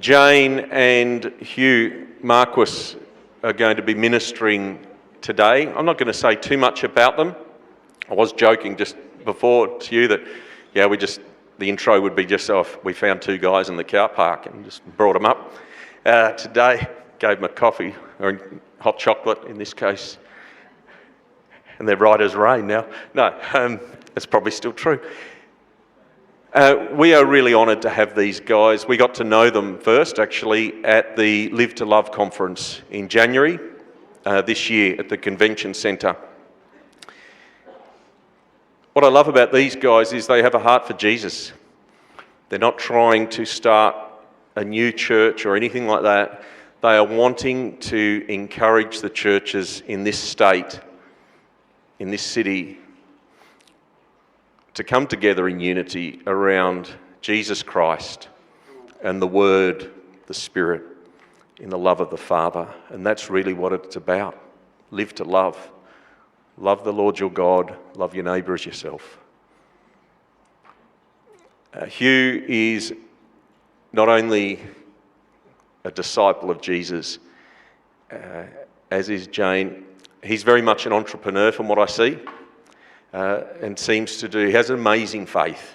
Jane and Hugh Marquis are going to be ministering today. I'm not going to say too much about them. I was joking just before to you that, the intro would be just, we found two guys in the car park and just brought them up. Today, gave them a coffee, or hot chocolate in this case, and they're right as rain now. No, it's probably still true. We are really honoured to have these guys. We got to know them first, actually, at the Live to Love conference in January this year at the convention centre. What I love about these guys is they have a heart for Jesus. They're not trying to start a new church or anything like that. They are wanting to encourage the churches in this state, in this city, to come together in unity around Jesus Christ and the Word, the Spirit, in the love of the Father. And that's really what it's about. Live to love. Love the Lord your God. Love your neighbour as yourself. Hugh is not only a disciple of Jesus, as is Jane. He's very much an entrepreneur from what I see. And he has an amazing faith.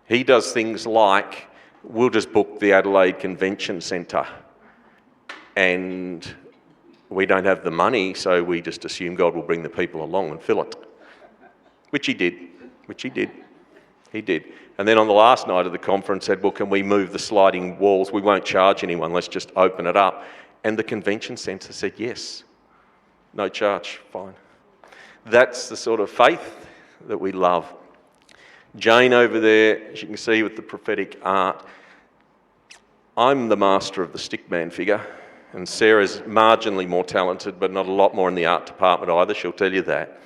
He does things like, we'll just book the Adelaide Convention Centre and we don't have the money, so we just assume God will bring the people along and fill it. Which he did. He did. And then on the last night of the conference said, well, can we move the sliding walls? We won't charge anyone, let's just open it up. And the convention centre said yes. No charge, fine. That's the sort of faith that we love. Jane over there, as you can see with the prophetic art, I'm the master of the stickman figure, and Sarah's marginally more talented, but not a lot more in the art department either, she'll tell you that.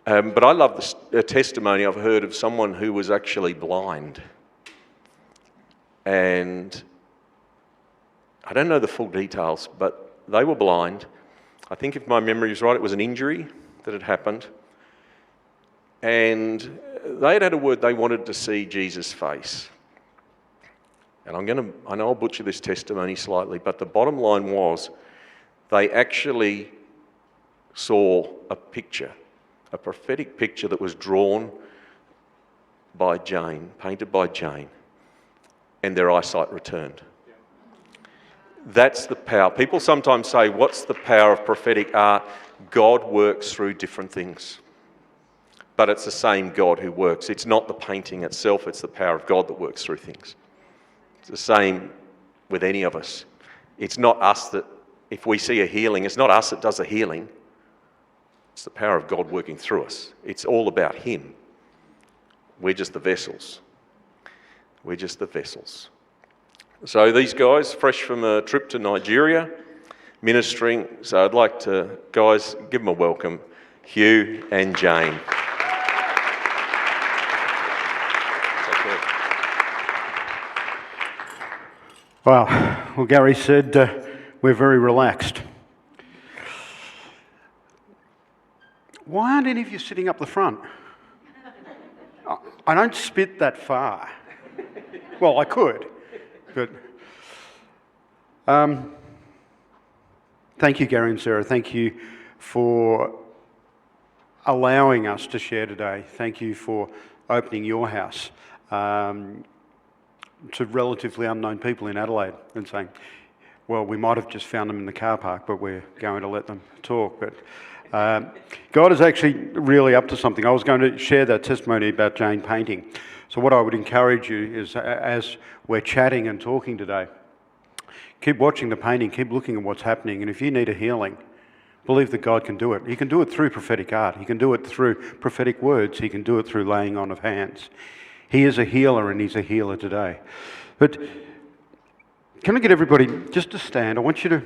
But I love the testimony I've heard of someone who was actually blind. And I don't know the full details, but they were blind. I think if my memory is right, it was an injury that had happened. And they had a word, they wanted to see Jesus' face. And I know I'll butcher this testimony slightly, but the bottom line was they actually saw a picture, a prophetic picture that was drawn by Jane, painted by Jane, and their eyesight returned. That's the power. People sometimes say, what's the power of prophetic art? God works through different things. But it's the same God who works. It's not the painting itself, it's the power of God that works through things. It's the same with any of us. It's not us that, if we see a healing, it's not us that does the healing. It's the power of God working through us. It's all about Him. We're just the vessels. We're just the vessels. So these guys, fresh from a trip to Nigeria, ministering. So I'd like to, guys, give them a welcome, Hugh and Jane. Well, Gary said we're very relaxed. Why aren't any of you sitting up the front? I don't spit that far. Well, I could, but thank you, Gary and Sarah. Thank you for allowing us to share today. Thank you for opening your house to relatively unknown people in Adelaide and saying, well, we might have just found them in the car park, but we're going to let them talk. But God is actually really up to something. I was going to share that testimony about Jane painting. So what I would encourage you is, as we're chatting and talking today, keep watching the painting, keep looking at what's happening, and if you need a healing, believe that God can do it. He can do it through prophetic art. He can do it through prophetic words. He can do it through laying on of hands. He is a healer, and He's a healer today. But can I get everybody just to stand? I want you to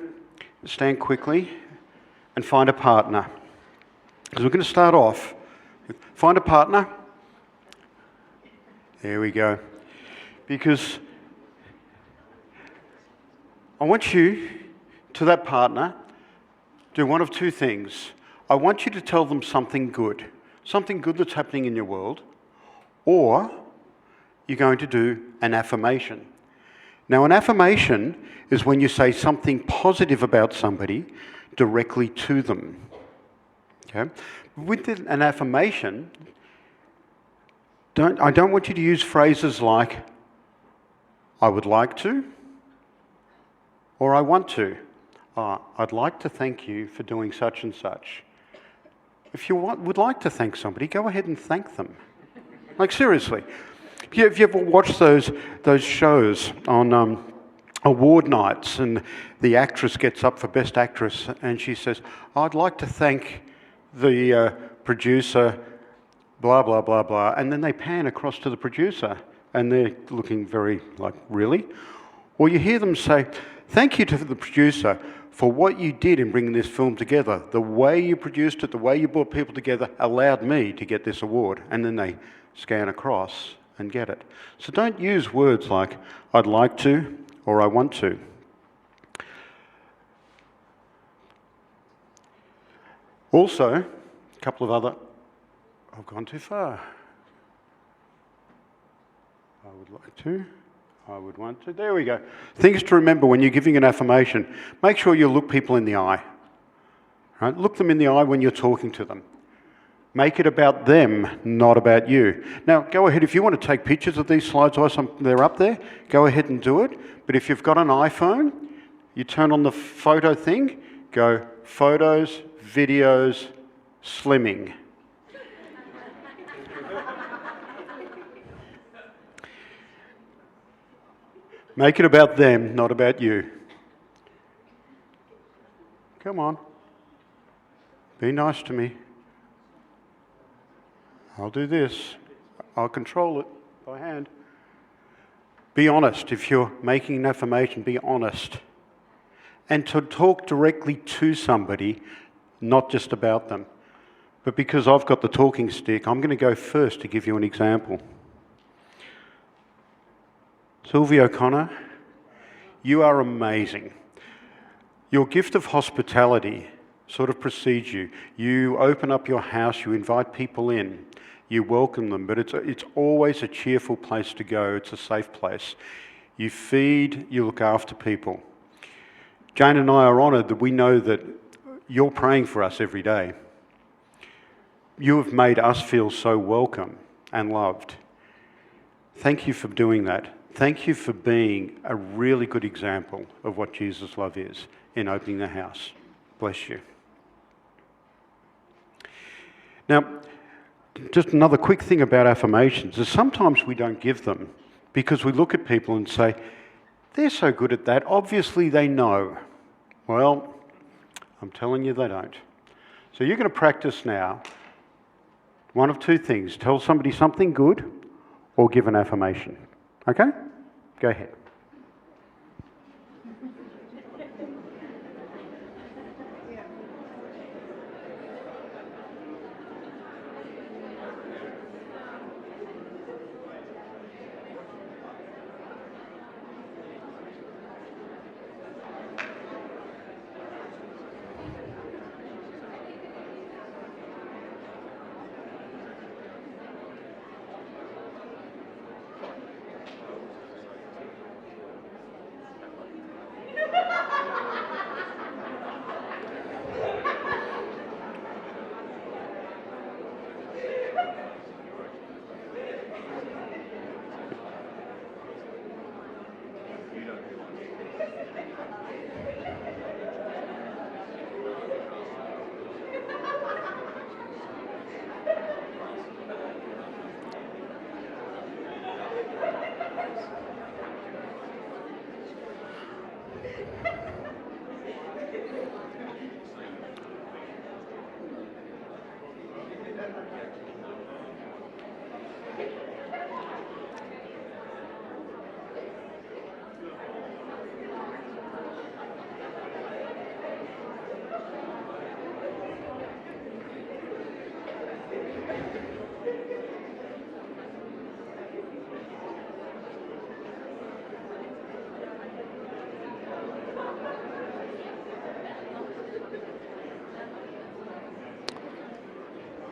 stand quickly and find a partner. Because we're going to start off. Find a partner. There we go. Because I want you, to that partner, do one of two things. I want you to tell them something good that's happening in your world, or you're going to do an affirmation. Now, an affirmation is when you say something positive about somebody directly to them. Okay? With an affirmation, I don't want you to use phrases like, I would like to, or I want to. I'd like to thank you for doing such and such. If you would like to thank somebody, go ahead and thank them. Like, seriously. Have you ever watched those shows on award nights and the actress gets up for Best Actress and she says, I'd like to thank the producer, blah, blah, blah, blah, and then they pan across to the producer and they're looking very like, really? Or you hear them say, thank you to the producer for what you did in bringing this film together. The way you produced it, the way you brought people together allowed me to get this award. And then they scan across and get it. So don't use words like, I'd like to, or I want to. Also, a couple of other, I've gone too far. I would like to, I would want to. There we go. Things to remember when you're giving an affirmation. Make sure you look people in the eye. Right? Look them in the eye when you're talking to them. Make it about them, not about you. Now, go ahead. If you want to take pictures of these slides while they're up there, go ahead and do it. But if you've got an iPhone, you turn on the photo thing, go photos, videos, slimming. Make it about them, not about you. Come on. Be nice to me. I'll do this. I'll control it by hand. Be honest. If you're making an affirmation, be honest. And to talk directly to somebody, not just about them. But because I've got the talking stick, I'm going to go first to give you an example. Sylvia O'Connor, you are amazing. Your gift of hospitality sort of precedes you. You open up your house, you invite people in, you welcome them, but it's always a cheerful place to go. It's a safe place. You feed, you look after people. Jane and I are honoured that we know that you're praying for us every day. You have made us feel so welcome and loved. Thank you for doing that. Thank you for being a really good example of what Jesus' love is in opening the house. Bless you. Now, just another quick thing about affirmations is sometimes we don't give them because we look at people and say, they're so good at that, obviously they know. Well, I'm telling you they don't. So you're going to practice now one of two things. Tell somebody something good or give an affirmation. Okay? Go ahead.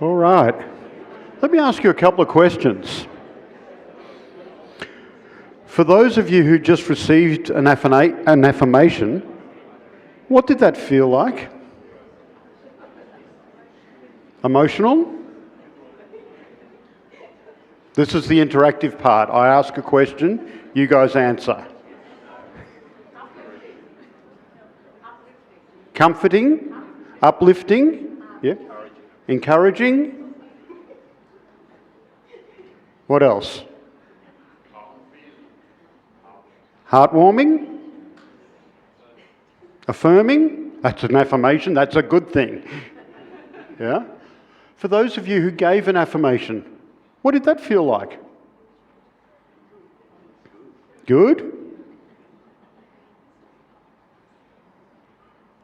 All right. Let me ask you a couple of questions. For those of you who just received an affirmation, what did that feel like? Emotional? This is the interactive part. I ask a question, you guys answer. Comforting? Uplifting? Yeah. Encouraging? What else? Heartwarming? Affirming? That's an affirmation, that's a good thing. Yeah? For those of you who gave an affirmation, what did that feel like? Good?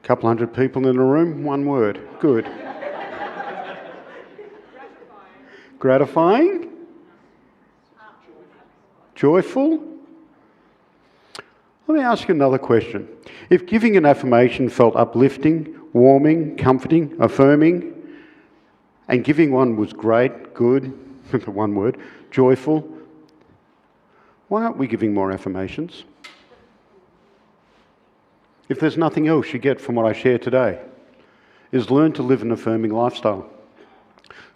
Couple hundred people in a room, one word. Good. Gratifying? Joyful? Let me ask you another question. If giving an affirmation felt uplifting, warming, comforting, affirming, and giving one was great, good, one word, joyful, why aren't we giving more affirmations? If there's nothing else you get from what I share today, is learn to live an affirming lifestyle.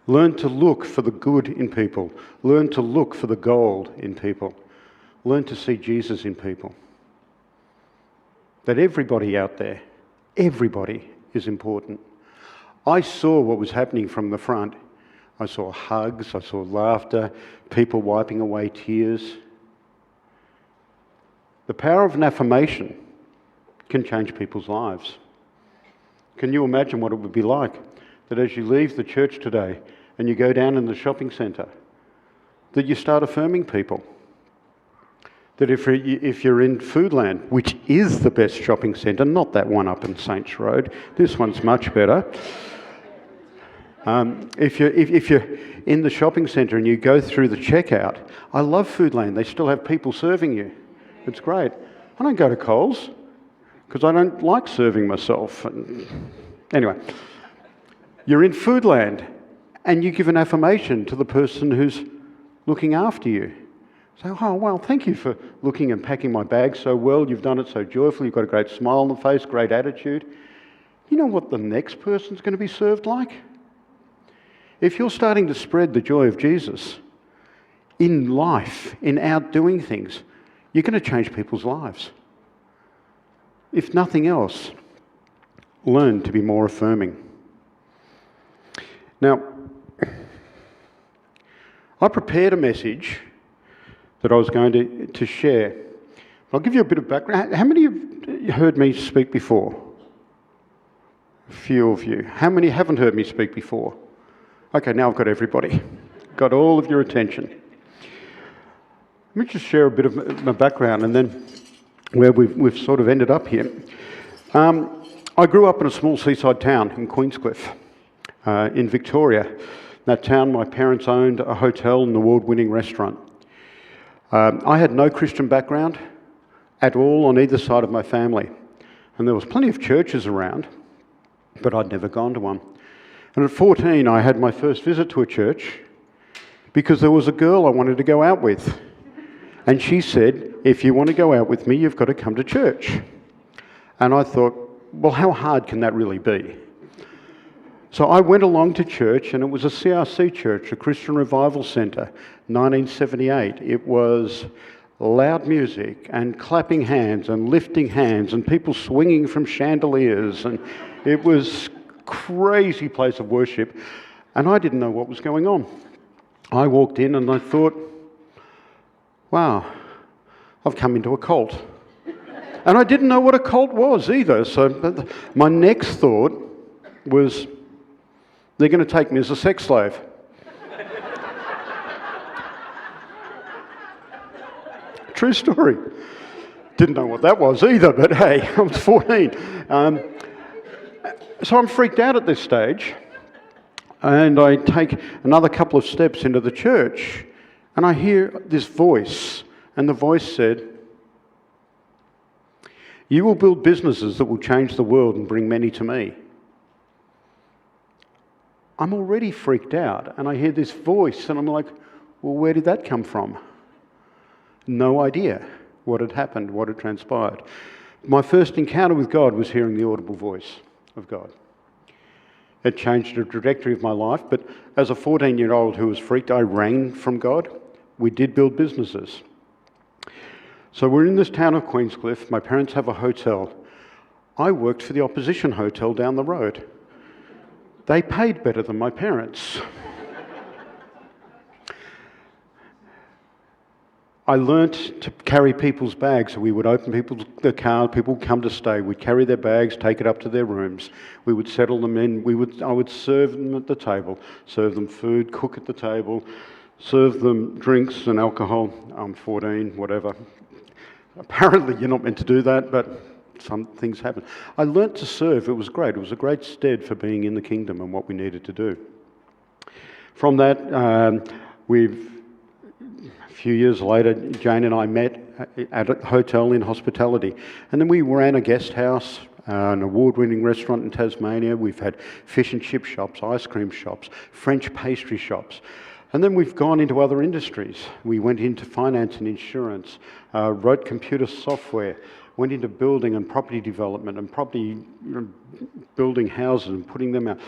Learn to look for the good in people. Learn to look for the gold in people. Learn to see Jesus in people. That everybody out there, everybody is important. I saw what was happening from the front. I saw hugs, I saw laughter, people wiping away tears. The power of an affirmation can change people's lives. Can you imagine what it would be like that as you leave the church today and you go down in the shopping centre, that you start affirming people? That if you're in Foodland, which is the best shopping centre, not that one up in Saints Road, this one's much better. If you're in the shopping centre and you go through the checkout, I love Foodland. They still have people serving you. It's great. I don't go to Coles because I don't like serving myself. Anyway, you're in Foodland and you give an affirmation to the person who's looking after you. Say, oh, well, thank you for looking and packing my bag so well. You've done it so joyfully. You've got a great smile on the face, great attitude. You know what the next person's going to be served like? If you're starting to spread the joy of Jesus in life, in out doing things, you're going to change people's lives. If nothing else, learn to be more affirming. Now, I prepared a message that I was going to share. I'll give you a bit of background. How many have heard me speak before? A few of you. How many haven't heard me speak before? Okay, now I've got everybody. Got all of your attention. Let me just share a bit of my background and then where we've sort of ended up here. I grew up in a small seaside town in Queenscliff, in Victoria. That town, my parents owned a hotel and an award-winning restaurant. I had no Christian background at all on either side of my family. And there was plenty of churches around, but I'd never gone to one. And at 14, I had my first visit to a church because there was a girl I wanted to go out with. And she said, if you want to go out with me, you've got to come to church. And I thought, well, how hard can that really be? So I went along to church, and it was a CRC church, a Christian Revival Centre, 1978. It was loud music and clapping hands and lifting hands and people swinging from chandeliers, and it was a crazy place of worship, and I didn't know what was going on. I walked in and I thought, wow, I've come into a cult. And I didn't know what a cult was either, so my next thought was, they're going to take me as a sex slave. True story. Didn't know what that was either, but hey, I was 14. So I'm freaked out at this stage, and I take another couple of steps into the church, and I hear this voice, and the voice said, "You will build businesses that will change the world and bring many to me." I'm already freaked out, and I hear this voice, and I'm like, well, where did that come from? no idea what had happened, what had transpired. My first encounter with God was hearing the audible voice of God. It changed the trajectory of my life, but as a 14-year-old who was freaked, I ran from God. We did build businesses. So we're in this town of Queenscliff. My parents have a hotel. I worked for the opposition hotel down the road. They paid better than my parents. I learnt to carry people's bags. So we would open the car, people would come to stay. We'd carry their bags, take it up to their rooms. We would settle them in. I would serve them at the table, serve them food, cook at the table, serve them drinks and alcohol. I'm 14, whatever. Apparently you're not meant to do that, but some things happen. I learnt to serve. It was great. It was a great stead for being in the kingdom and what we needed to do. From that, a few years later, Jane and I met at a hotel in hospitality. And then we ran a guest house, an award-winning restaurant in Tasmania. We've had fish and chip shops, ice cream shops, French pastry shops. And then we've gone into other industries. We went into finance and insurance, wrote computer software, went into building and property development and building houses and putting them out.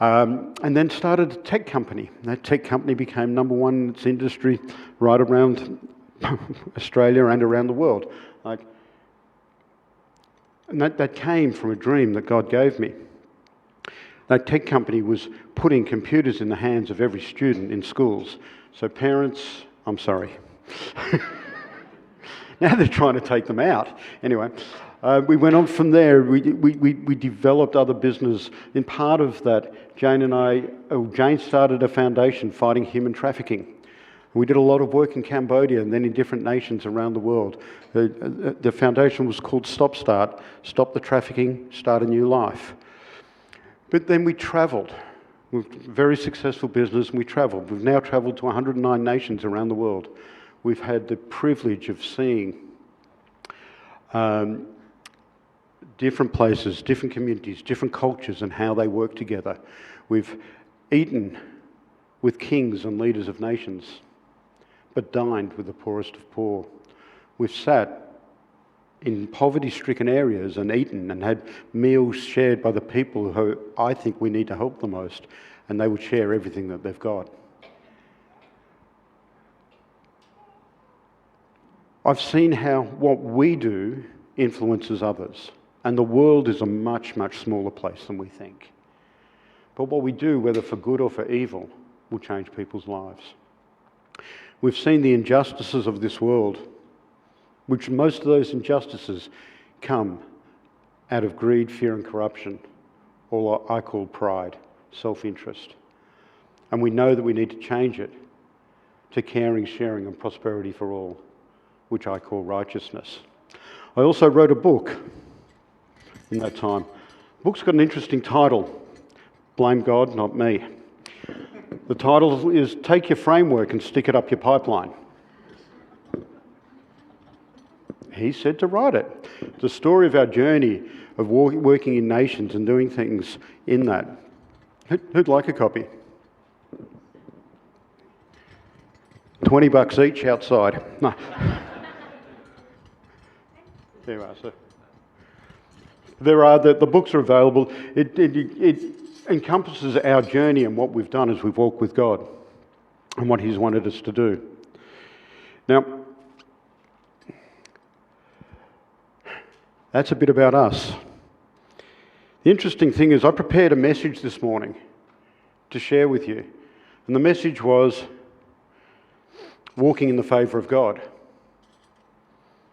And then started a tech company. That tech company became number one in its industry right around Australia and around the world. And that came from a dream that God gave me. That tech company was putting computers in the hands of every student in schools. So parents, I'm sorry. Now they're trying to take them out. Anyway, we went on from there. We developed other business. In part of that, Jane started a foundation fighting human trafficking. We did a lot of work in Cambodia and then in different nations around the world. The foundation was called Stop the Trafficking, Start a New Life. But then we travelled. We've a very successful business and we travelled. We've now travelled to 109 nations around the world. We've had the privilege of seeing different places, different communities, different cultures and how they work together. We've eaten with kings and leaders of nations, but dined with the poorest of poor. We've sat in poverty-stricken areas and eaten and had meals shared by the people who I think we need to help the most, and they would share everything that they've got. I've seen how what we do influences others, and the world is a much, much smaller place than we think. But what we do, whether for good or for evil, will change people's lives. We've seen the injustices of this world, which most of those injustices come out of greed, fear and corruption, or what I call pride, self-interest. And we know that we need to change it to caring, sharing and prosperity for all, which I call righteousness. I also wrote a book in that time. The book's got an interesting title, Blame God, Not Me. The title is Take Your Framework and Stick It Up Your Pipeline. He said to write it. The story of our journey of working in nations and doing things in that. Who'd like a copy? $20 each outside. No. There you are, sir. The books are available. It encompasses our journey and what we've done as we've walked with God and what He's wanted us to do. Now, that's a bit about us. The interesting thing is I prepared a message this morning to share with you. And the message was walking in the favour of God.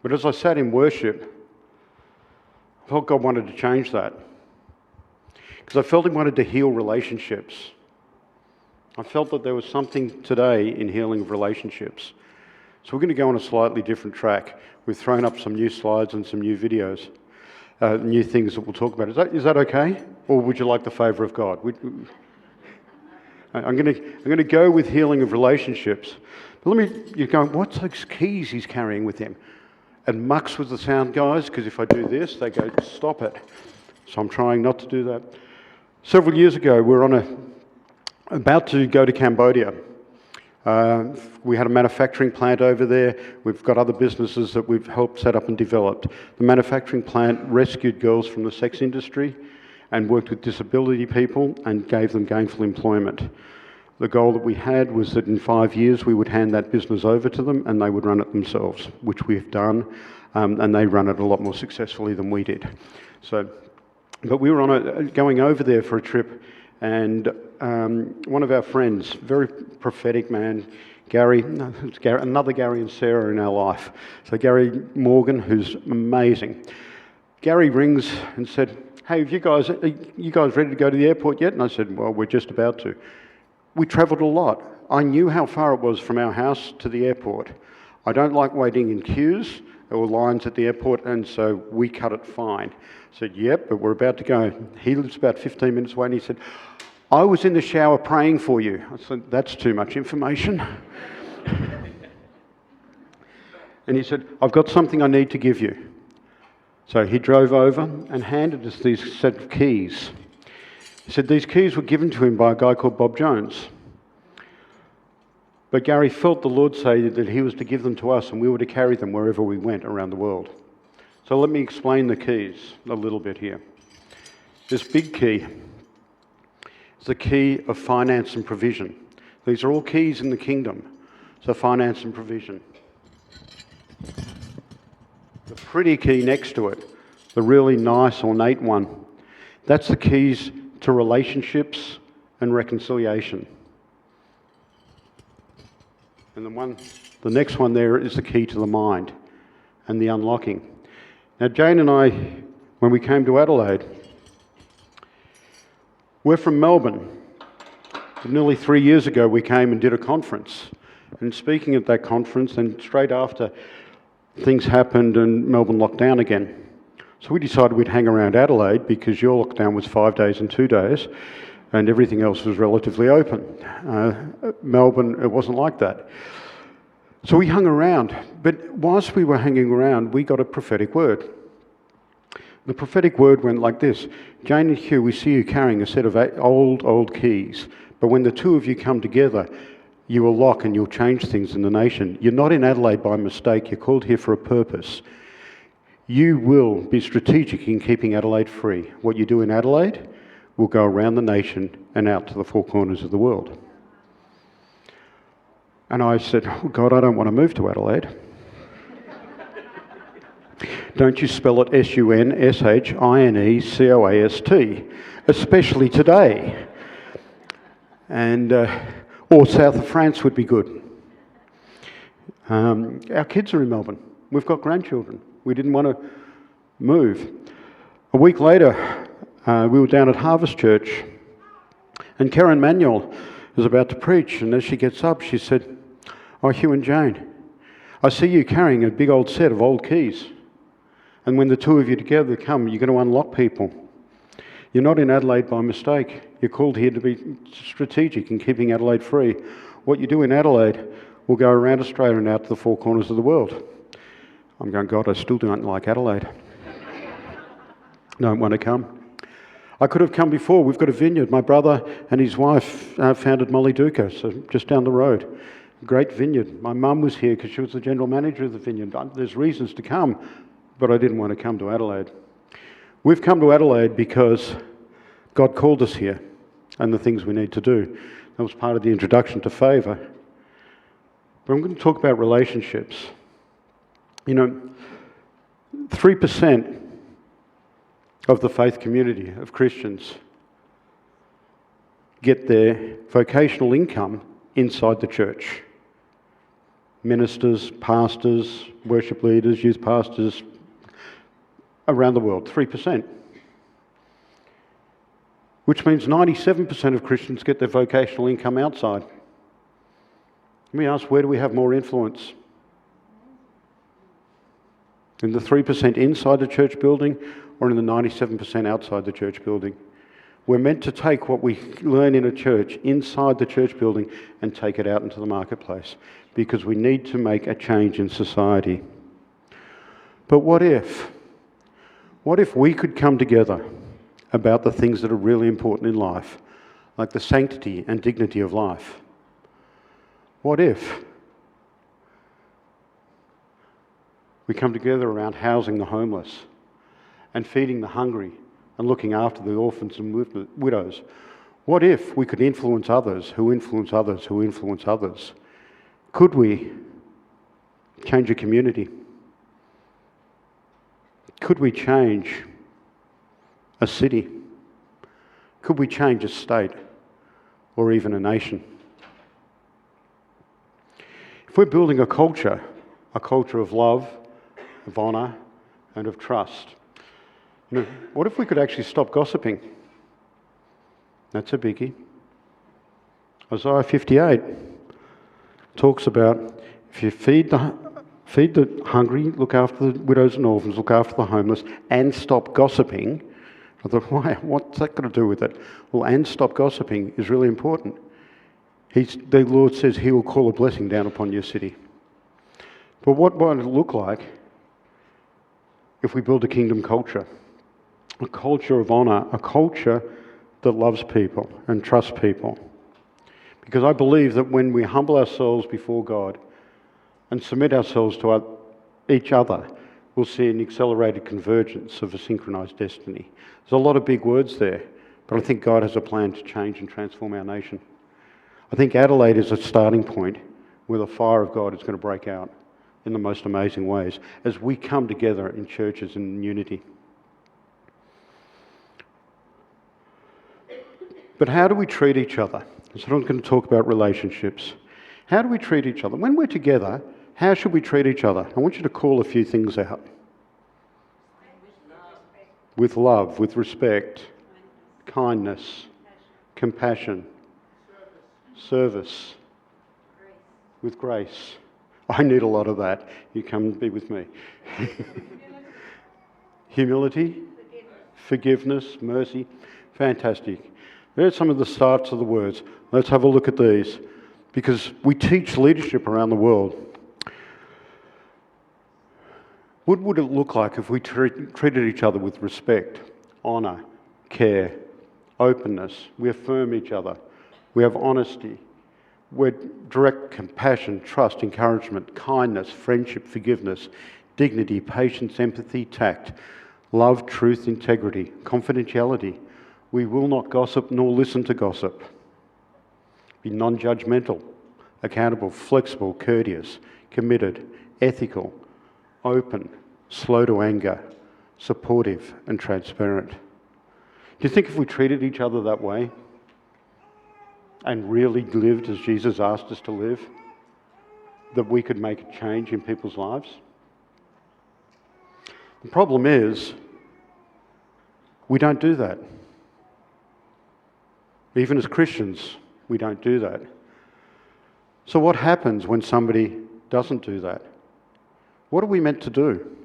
But as I sat in worship, I felt God wanted to change that. Because I felt He wanted to heal relationships. I felt that there was something today in healing of relationships. So we're going to go on a slightly different track. We've thrown up some new slides and some new videos, new things that we'll talk about. Is that okay? Or would you like the favour of God? I'm going to go with healing of relationships. But you're going, what's those keys he's carrying with him? And mucks with the sound guys, because if I do this, they go, stop it. So I'm trying not to do that. Several years ago, we were about to go to Cambodia. We had a manufacturing plant over there. We've got other businesses that we've helped set up and developed. The manufacturing plant rescued girls from the sex industry and worked with disability people and gave them gainful employment. The goal that we had was that in 5 years we would hand that business over to them and they would run it themselves, which we've done, and they run it a lot more successfully than we did. But we were going over there for a trip, and one of our friends, very prophetic man, another Gary and Sarah in our life. So Gary Morgan, who's amazing. Gary rings and said, "Hey, are you guys ready to go to the airport yet?" And I said, "Well, we're just about to." We travelled a lot. I knew how far it was from our house to the airport. I don't like waiting in queues or lines at the airport, and so we cut it fine. I said, "Yep, but we're about to go." He lives about 15 minutes away, and he said, "I was in the shower praying for you." I said, "That's too much information." And he said, "I've got something I need to give you." So he drove over and handed us these set of keys. He said these keys were given to him by a guy called Bob Jones. But Gary felt the Lord say that he was to give them to us and we were to carry them wherever we went around the world. So let me explain the keys a little bit here. This big key is the key of finance and provision. These are all keys in the kingdom. So finance and provision. The pretty key next to it, the really nice ornate one, that's the keys to relationships and reconciliation. And the next one there is the key to the mind and the unlocking. Now Jane and I, when we came to Adelaide, we're from Melbourne. Nearly 3 years ago we came and did a conference. And speaking at that conference, and straight after, things happened and Melbourne locked down again. So we decided we'd hang around Adelaide because your lockdown was 5 days and 2 days and everything else was relatively open. Melbourne, it wasn't like that. So we hung around, but whilst we were hanging around, we got a prophetic word. The prophetic word went like this: "Jane and Hugh, we see you carrying a set of old keys, but when the two of you come together, you will lock and you'll change things in the nation. You're not in Adelaide by mistake, you're called here for a purpose. You will be strategic in keeping Adelaide free. What you do in Adelaide will go around the nation and out to the four corners of the world." And I said, "Oh God, I don't want to move to Adelaide." Don't you spell it SUNSHINECOAST, especially today. And or south of France would be good. Our kids are in Melbourne. We've got grandchildren. We didn't want to move. A week later, we were down at Harvest Church, and Karen Manuel was about to preach, and as she gets up, she said, "Oh, Hugh and Jane, I see you carrying a big old set of old keys. And when the two of you together come, you're going to unlock people. You're not in Adelaide by mistake. You're called here to be strategic in keeping Adelaide free. What you do in Adelaide will go around Australia and out to the four corners of the world." I'm going, "God, I still don't like Adelaide. Don't want to come." I could have come before. We've got a vineyard. My brother and his wife founded Molly Duca, so just down the road. Great vineyard. My mum was here because she was the general manager of the vineyard. There's reasons to come, but I didn't want to come to Adelaide. We've come to Adelaide because God called us here and the things we need to do. That was part of the introduction to favour. But I'm going to talk about relationships. 3% of the faith community of Christians get their vocational income inside the church. Ministers, pastors, worship leaders, youth pastors, around the world, 3%. Which means 97% of Christians get their vocational income outside. Let me ask, where do we have more influence? In the 3% inside the church building or in the 97% outside the church building? We're meant to take what we learn in a church inside the church building and take it out into the marketplace because we need to make a change in society. But what if we could come together about the things that are really important in life, like the sanctity and dignity of life? What if we come together around housing the homeless and feeding the hungry and looking after the orphans and widows? What if we could influence others who influence others who influence others? Could we change a community? Could we change a city? Could we change a state or even a nation? If we're building a culture of love, of honour and of trust, what if we could actually stop gossiping? That's a biggie. Isaiah 58 talks about if you feed the hungry, look after the widows and orphans, look after the homeless, and stop gossiping. I thought, why? What's that got to do with it? Well, and stop gossiping is really important. The Lord says He will call a blessing down upon your city. But what might it look like if we build a kingdom culture? A culture of honour, a culture that loves people and trusts people. Because I believe that when we humble ourselves before God and submit ourselves to each other, we'll see an accelerated convergence of a synchronised destiny. There's a lot of big words there, but I think God has a plan to change and transform our nation. I think Adelaide is a starting point where the fire of God is going to break out in the most amazing ways as we come together in churches in unity. But how do we treat each other? So I'm going to talk about relationships. How do we treat each other? When we're together, how should we treat each other? I want you to call a few things out. With love, with respect, kindness, compassion, service, with grace. I need a lot of that. You come and be with me. Humility, forgiveness, mercy. Fantastic. There's some of the starts of the words. Let's have a look at these, because we teach leadership around the world. What would it look like if we treated each other with respect, honour, care, openness? We affirm each other. We have honesty. We're direct compassion, trust, encouragement, kindness, friendship, forgiveness, dignity, patience, empathy, tact, love, truth, integrity, confidentiality. We will not gossip nor listen to gossip. Be non-judgmental, accountable, flexible, courteous, committed, ethical, open, slow to anger, supportive and transparent. Do you think if we treated each other that way and really lived as Jesus asked us to live, that we could make a change in people's lives? The problem is, we don't do that. Even as Christians, we don't do that. So what happens when somebody doesn't do that? What are we meant to do?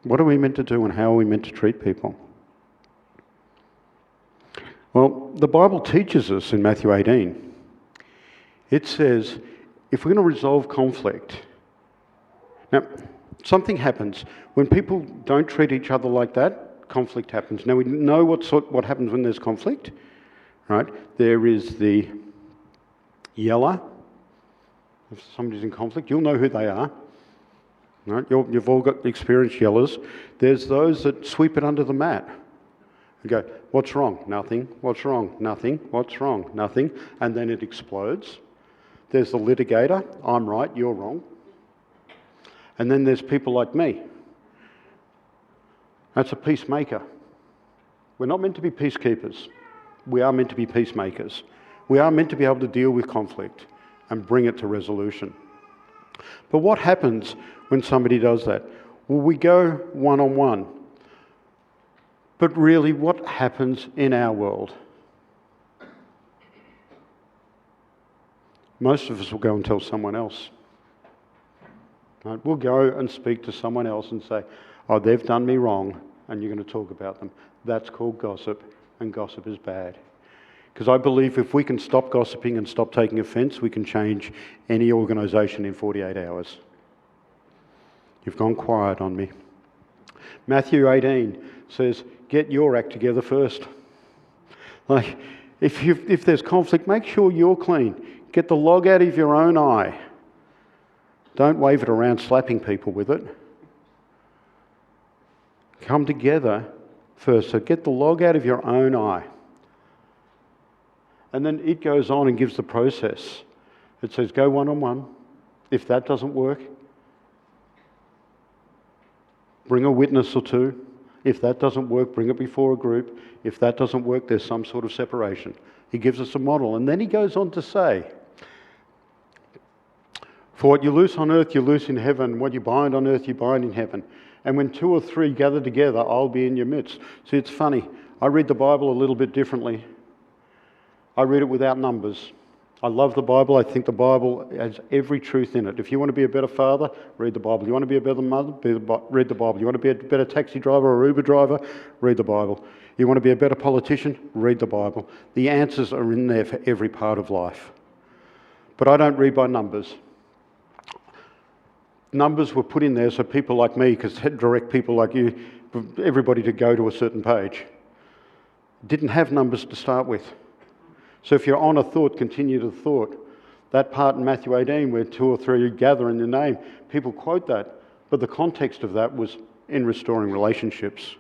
What are we meant to do and how are we meant to treat people? Well, the Bible teaches us in Matthew 18. It says, if we're going to resolve conflict... Now, something happens. When people don't treat each other like that, conflict happens. Now, we know what happens when there's conflict. Right? There is the yeller. If somebody's in conflict, you'll know who they are. Right? You've all got experienced yellers. There's those that sweep it under the mat. You go, what's wrong? Nothing. What's wrong? Nothing. What's wrong? Nothing. And then it explodes. There's the litigator. I'm right, you're wrong. And then there's people like me. That's a peacemaker. We're not meant to be peacekeepers. We are meant to be peacemakers. We are meant to be able to deal with conflict and bring it to resolution. But what happens when somebody does that? Well, we go one-on-one. But really, what happens in our world? Most of us will go and tell someone else. Right? We'll go and speak to someone else and say, oh, they've done me wrong, and you're going to talk about them. That's called gossip. And gossip is bad. Because I believe if we can stop gossiping and stop taking offence, we can change any organisation in 48 hours. You've gone quiet on me. Matthew 18 says, get your act together first. Like, if there's conflict, make sure you're clean. Get the log out of your own eye. Don't wave it around slapping people with it. Come together first. So get the log out of your own eye. And then it goes on and gives the process. It says go one-on-one. If that doesn't work, bring a witness or two. If that doesn't work, bring it before a group. If that doesn't work, there's some sort of separation. He gives us a model. And then he goes on to say, for what you loose on earth, you loose in heaven. What you bind on earth, you bind in heaven. And when 2 or 3 gather together, I'll be in your midst. See, it's funny. I read the Bible a little bit differently. I read it without numbers. I love the Bible. I think the Bible has every truth in it. If you want to be a better father, read the Bible. You want to be a better mother, read the Bible. You want to be a better taxi driver or Uber driver, read the Bible. You want to be a better politician, read the Bible. The answers are in there for every part of life. But I don't read by numbers. Numbers were put in there so people like me could direct people like you, everybody to go to a certain page. Didn't have numbers to start with. So if you're on a thought, continue the thought. That part in Matthew 18 where 2 or 3 gather in your name, people quote that. But the context of that was in restoring relationships.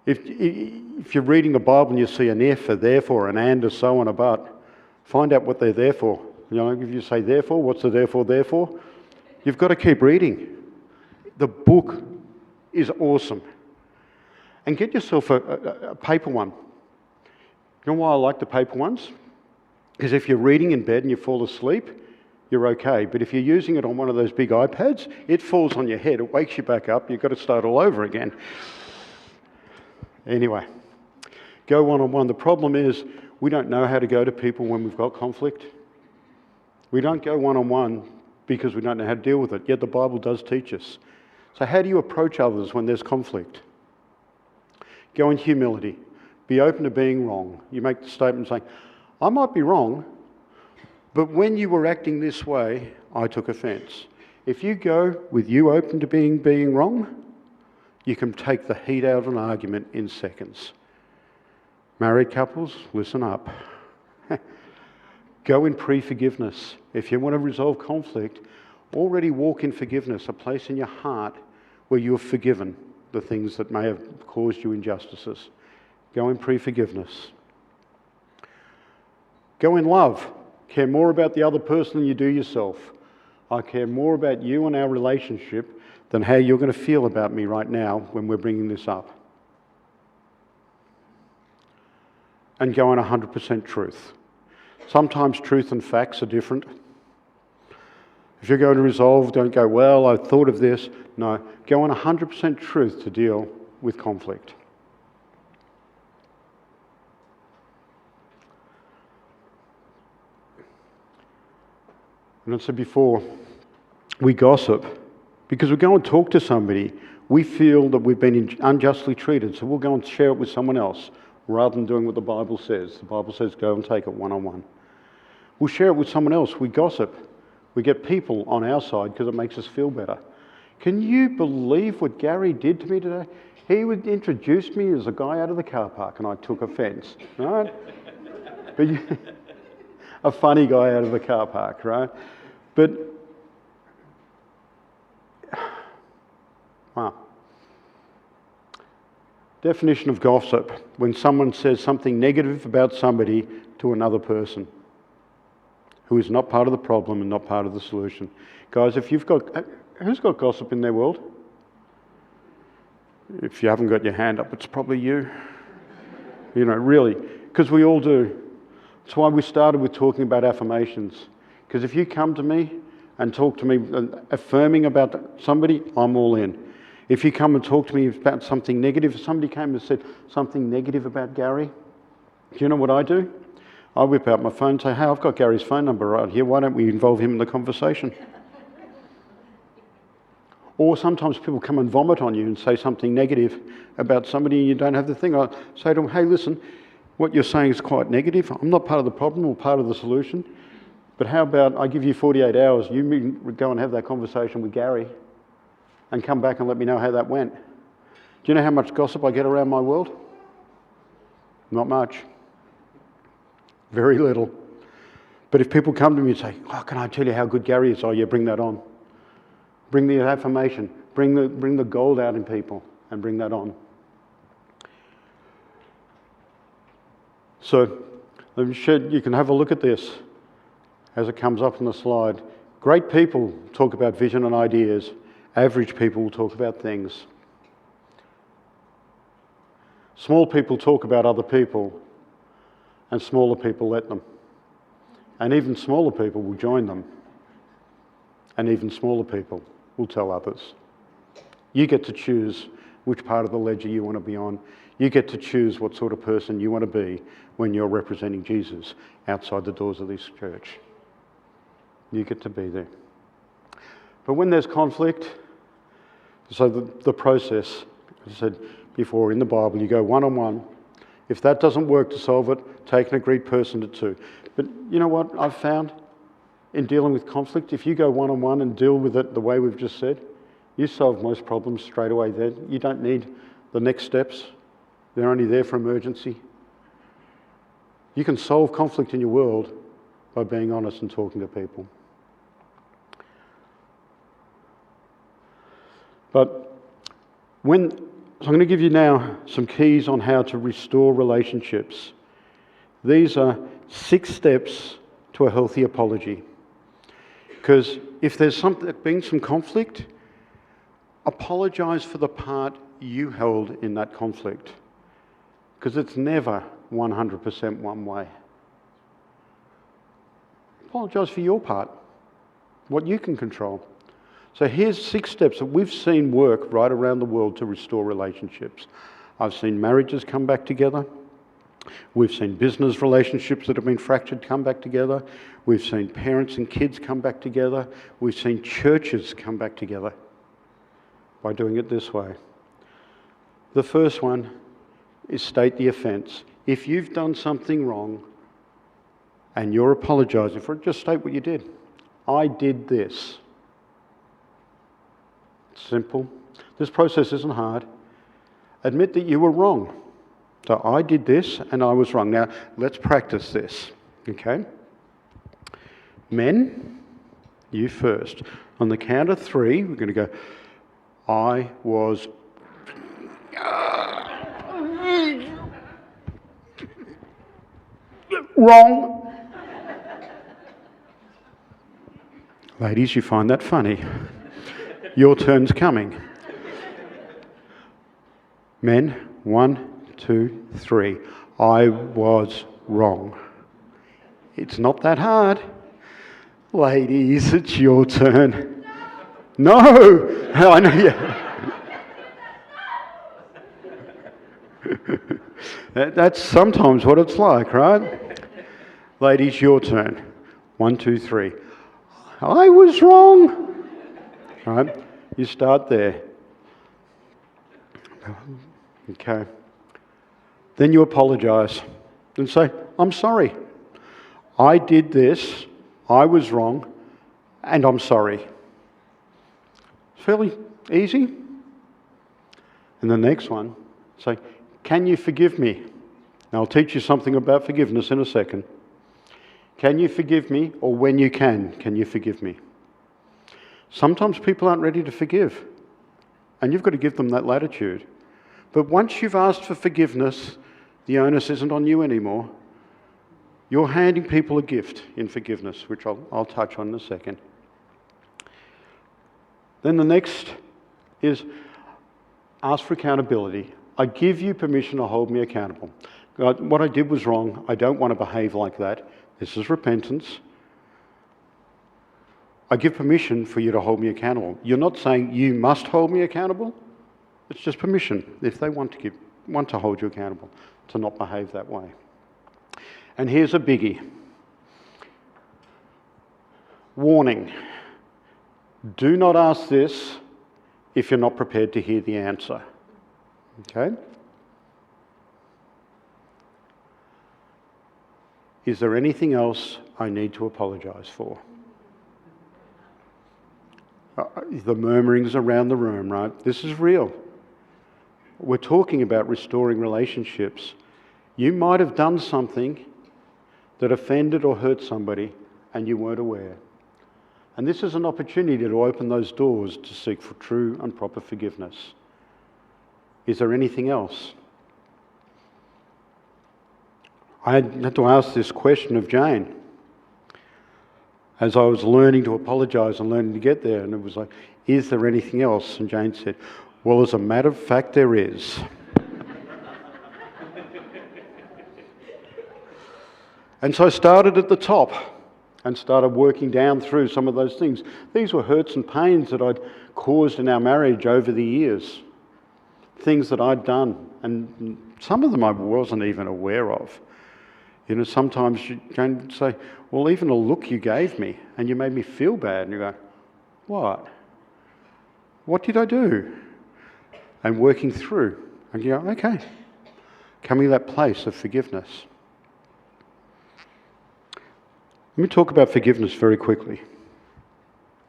If you're reading the Bible and you see an if, a therefore, an and, a so, and a but, find out what they're there for. You know, if you say therefore, what's the therefore? You've got to keep reading. The book is awesome. And get yourself a paper one. You know why I like the paper ones? Because if you're reading in bed and you fall asleep, you're okay. But if you're using it on one of those big iPads, it falls on your head, it wakes you back up, you've got to start all over again. Anyway, go one-on-one. The problem is we don't know how to go to people when we've got conflict. We don't go one-on-one because we don't know how to deal with it, yet the Bible does teach us. So how do you approach others when there's conflict? Go in humility. Be open to being wrong. You make the statement saying, I might be wrong, but when you were acting this way, I took offence. If you go with you open to being wrong, you can take the heat out of an argument in seconds. Married couples, listen up. Go in pre-forgiveness. If you want to resolve conflict, already walk in forgiveness, a place in your heart where you have forgiven the things that may have caused you injustices. Go in pre-forgiveness. Go in love. Care more about the other person than you do yourself. I care more about you and our relationship than how you're going to feel about me right now when we're bringing this up. And go in 100% truth. Sometimes truth and facts are different. If you're going to resolve, don't go, well, I thought of this. No, go in 100% truth to deal with conflict. And I said before, we gossip because we go and talk to somebody. We feel that we've been unjustly treated, so we'll go and share it with someone else rather than doing what the Bible says. The Bible says go and take it one-on-one. We'll share it with someone else. We gossip. We get people on our side because it makes us feel better. Can you believe what Gary did to me today? He would introduce me as a guy out of the car park and I took offence, right? But a funny guy out of the car park, right? But, wow. Definition of gossip, when someone says something negative about somebody to another person who is not part of the problem and not part of the solution. Guys, if you've got, who's got gossip in their world? If you haven't got your hand up, it's probably you. You know, really, because we all do. That's why we started with talking about affirmations. Because if you come to me and talk to me affirming about somebody, I'm all in. If you come and talk to me about something negative, if somebody came and said something negative about Gary, do you know what I do? I whip out my phone and say, hey, I've got Gary's phone number right here. Why don't we involve him in the conversation? Or sometimes people come and vomit on you and say something negative about somebody and you don't have the thing. I say to them, hey, listen, what you're saying is quite negative. I'm not part of the problem or part of the solution. But how about I give you 48 hours, you go and have that conversation with Gary and come back and let me know how that went. Do you know how much gossip I get around my world? Not much. Very little. But if people come to me and say, oh, can I tell you how good Gary is? Oh, yeah, bring that on. Bring the affirmation. Bring the gold out in people and bring that on. So you can have a look at this as it comes up on the slide. Great people talk about vision and ideas. Average people will talk about things. Small people talk about other people, and smaller people let them. And even smaller people will join them. And even smaller people will tell others. You get to choose which part of the ledger you want to be on. You get to choose what sort of person you want to be when you're representing Jesus outside the doors of this church. You get to be there. But when there's conflict, so the process, as I said before, in the Bible, you go one-on-one. If that doesn't work to solve it, take an agreed person to two. But you know what I've found in dealing with conflict? If you go one-on-one and deal with it the way we've just said, you solve most problems straight away there. You don't need the next steps. They're only there for emergency. You can solve conflict in your world by being honest and talking to people. But so I'm going to give you now some keys on how to restore relationships. These are 6 steps to a healthy apology. Because if there's been some conflict, apologise for the part you held in that conflict. Because it's never 100% one way. Apologise for your part, what you can control. So here's 6 steps that we've seen work right around the world to restore relationships. I've seen marriages come back together. We've seen business relationships that have been fractured come back together. We've seen parents and kids come back together. We've seen churches come back together by doing it this way. The first one is state the offence. If you've done something wrong and you're apologising for it, just state what you did. I did this. Simple. This process isn't hard. Admit that you were wrong. So I did this and I was wrong. Now, let's practice this, okay? Men, you first. On the count of 3, we're going to go, I was wrong. Ladies, you find that funny. Your turn's coming. Men, 1, 2, 3. I was wrong. It's not that hard. Ladies, it's your turn. No! I know you. That's sometimes what it's like, right? Ladies, your turn. 1, 2, 3. I was wrong. Right? You start there. Okay. Then you apologise and say, I'm sorry. I did this, I was wrong, and I'm sorry. It's fairly easy. And the next one, say, can you forgive me? Now I'll teach you something about forgiveness in a second. Can you forgive me? Or when you can you forgive me? Sometimes people aren't ready to forgive, and you've got to give them that latitude. But once you've asked for forgiveness, the onus isn't on you anymore. You're handing people a gift in forgiveness, which I'll touch on in a second. Then the next is ask for accountability. I give you permission to hold me accountable. God, what I did was wrong. I don't want to behave like that. This is repentance. I give permission for you to hold me accountable. You're not saying you must hold me accountable. It's just permission if they want to hold you accountable to not behave that way. And here's a biggie. Warning. Do not ask this if you're not prepared to hear the answer. Okay? Is there anything else I need to apologise for? The murmurings around the room, right? This is real. We're talking about restoring relationships. You might have done something that offended or hurt somebody, and you weren't aware. And this is an opportunity to open those doors to seek for true and proper forgiveness. Is there anything else? I had to ask this question of Jane as I was learning to apologise and learning to get there. And it was like, is there anything else? And Jane said, well, as a matter of fact, there is. And so I started at the top and started working down through some of those things. These were hurts and pains that I'd caused in our marriage over the years. Things that I'd done, and some of them I wasn't even aware of. You know, sometimes you can say, well, even a look you gave me and you made me feel bad. And you go, what? What did I do? And working through. And you go, okay. Coming to that place of forgiveness. Let me talk about forgiveness very quickly.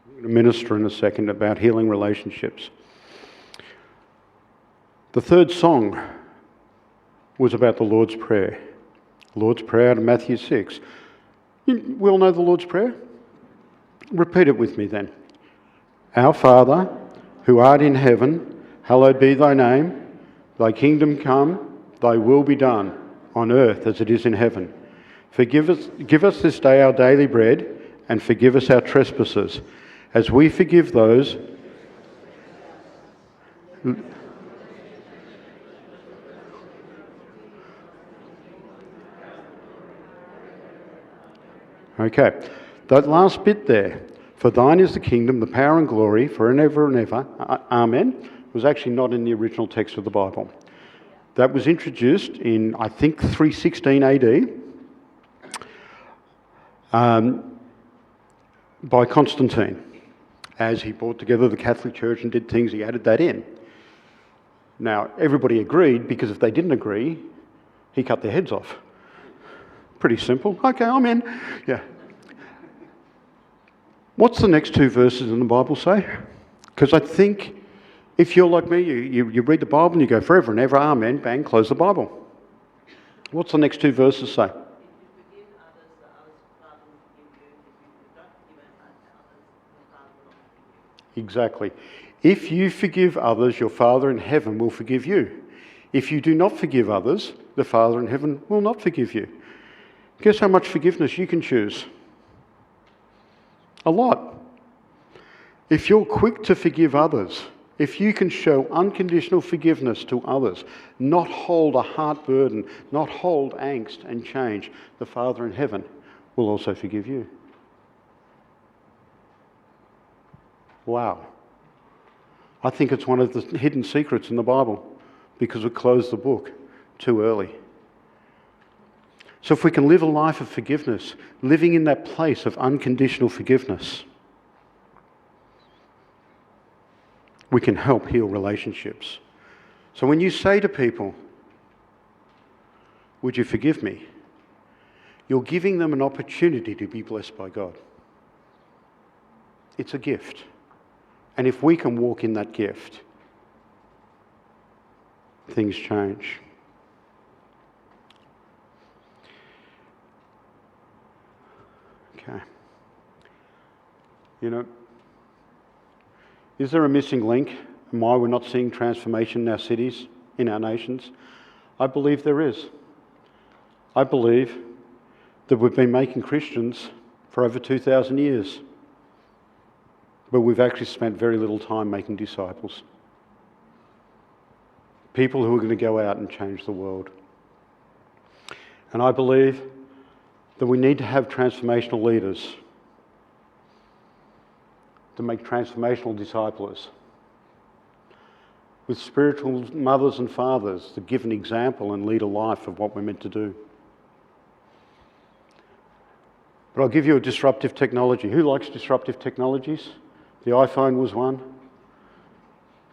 I'm going to minister in a second about healing relationships. The third song was about the Lord's Prayer. Lord's Prayer out of Matthew 6. We all know the Lord's Prayer? Repeat it with me then. Our Father, who art in heaven, hallowed be thy name. Thy kingdom come, thy will be done, on earth as it is in heaven. Give us this day our daily bread, and forgive us our trespasses, as we forgive those. Okay, that last bit there, for thine is the kingdom, the power and glory, for ever and ever, amen, was actually not in the original text of the Bible. That was introduced in, I think, 316 AD by Constantine. As he brought together the Catholic Church and did things, he added that in. Now, everybody agreed, because if they didn't agree, he cut their heads off. Pretty simple. Okay, I'm in. Yeah. What's the next two verses in the Bible say? Because I think if you're like me, you read the Bible and you go forever and ever, amen, bang, close the Bible. What's the next two verses say? Exactly. If you forgive others, your Father in heaven will forgive you. If you do not forgive others, the Father in heaven will not forgive you. Guess how much forgiveness you can choose? A lot. If you're quick to forgive others, if you can show unconditional forgiveness to others, not hold a heart burden, not hold angst and change, the Father in heaven will also forgive you. Wow. I think it's one of the hidden secrets in the Bible, because we closed the book too early. So if we can live a life of forgiveness, living in that place of unconditional forgiveness, we can help heal relationships. So when you say to people, would you forgive me? You're giving them an opportunity to be blessed by God. It's a gift. And if we can walk in that gift, things change. Okay. You know, is there a missing link in why we're not seeing transformation in our cities, in our nations? I believe there is. I believe that we've been making Christians for over 2,000 years, but we've actually spent very little time making disciples. People who are going to go out and change the world. And I believe that we need to have transformational leaders to make transformational disciples, with spiritual mothers and fathers to give an example and lead a life of what we're meant to do. But I'll give you a disruptive technology. Who likes disruptive technologies? The iPhone was one.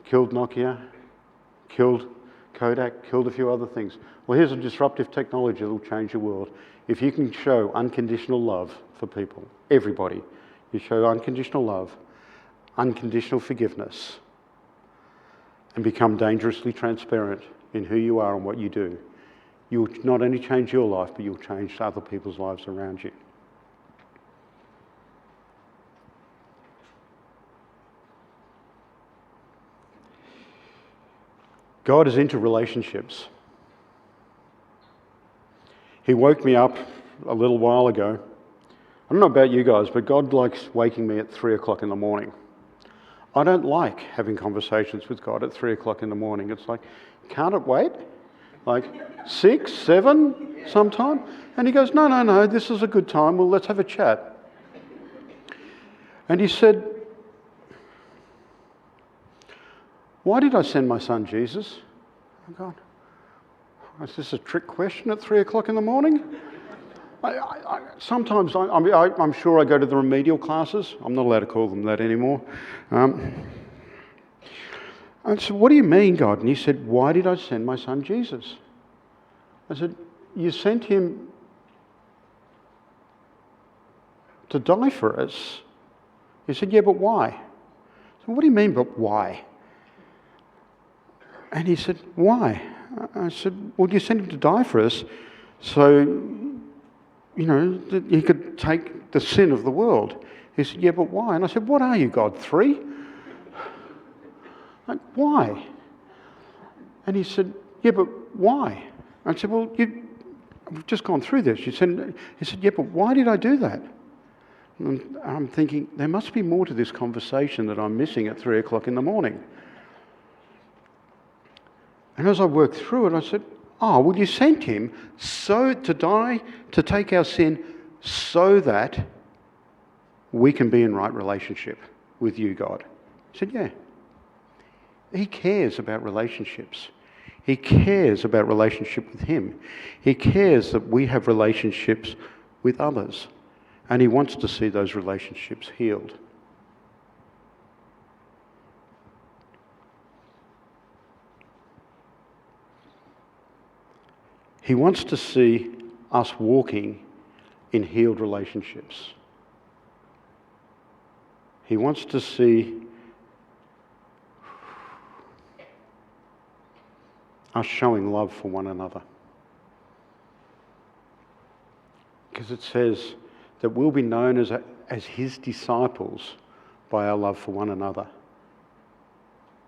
Killed Nokia, killed Kodak, killed a few other things. Well, here's a disruptive technology that will change the world. If you can show unconditional love for people, everybody, you show unconditional love, unconditional forgiveness, and become dangerously transparent in who you are and what you do, you'll not only change your life, but you'll change other people's lives around you. God is into relationships. He woke me up a little while ago. I don't know about you guys, but God likes waking me at 3 o'clock in the morning. I don't like having conversations with God at 3 o'clock in the morning. It's like, can't it wait? Like 6, 7 sometime? And he goes, no, this is a good time. Well, let's have a chat. And he said, why did I send my son Jesus? I'm going, is this a trick question at 3 o'clock in the morning? Sometimes I'm sure I go to the remedial classes. I'm not allowed to call them that anymore. I said, what do you mean, God? And he said, why did I send my son Jesus? I said, you sent him to die for us. He said, yeah, but why? I said, what do you mean, but why? And he said, why? I said, well, you sent him to die for us so, that he could take the sin of the world. He said, yeah, but why? And I said, what are you, God, 3? Like, why? And he said, yeah, but why? I said, well, we've just gone through this. He said, yeah, but why did I do that? And I'm thinking, there must be more to this conversation that I'm missing at 3 o'clock in the morning. And as I worked through it, I said, well, you sent him to die, to take our sin, so that we can be in right relationship with you, God. I said, yeah. He cares about relationships. He cares about relationship with him. He cares that we have relationships with others. And he wants to see those relationships healed. He wants to see us walking in healed relationships. He wants to see us showing love for one another. Because it says that we'll be known as his disciples by our love for one another.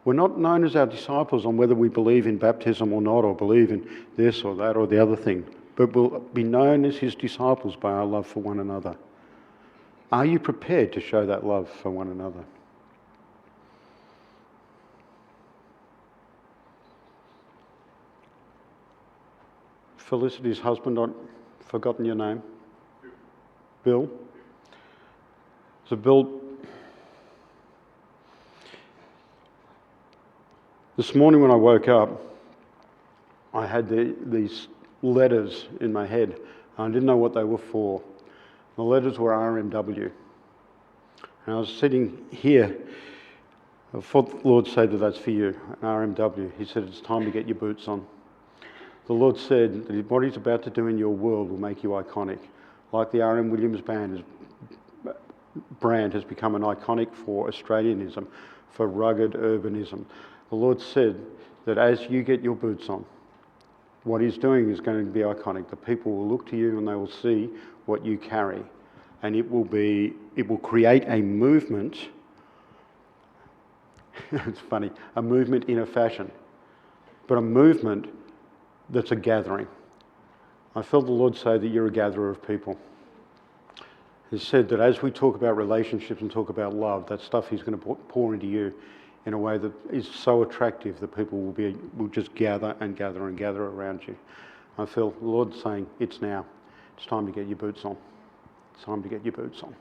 We're not known as our disciples on whether we believe in baptism or not, or believe in this or that or the other thing, but we'll be known as his disciples by our love for one another. Are you prepared to show that love for one another? Felicity's husband, I've forgotten your name. Bill. So Bill, this morning when I woke up, I had these letters in my head. I didn't know what they were for. The letters were RMW. And I was sitting here. I thought the Lord said that that's for you, an RMW. He said, it's time to get your boots on. The Lord said that what he's about to do in your world will make you iconic. Like the R.M. Williams brand has become an iconic for Australianism, for rugged urbanism. The Lord said that as you get your boots on, what he's doing is going to be iconic. The people will look to you and they will see what you carry. And it will create a movement. It's funny, a movement in a fashion, but a movement that's a gathering. I felt the Lord say that you're a gatherer of people. He said that as we talk about relationships and talk about love, that stuff he's going to pour into you in a way that is so attractive that people will just gather and gather and gather around you. I feel the Lord saying, it's now. It's time to get your boots on. It's time to get your boots on.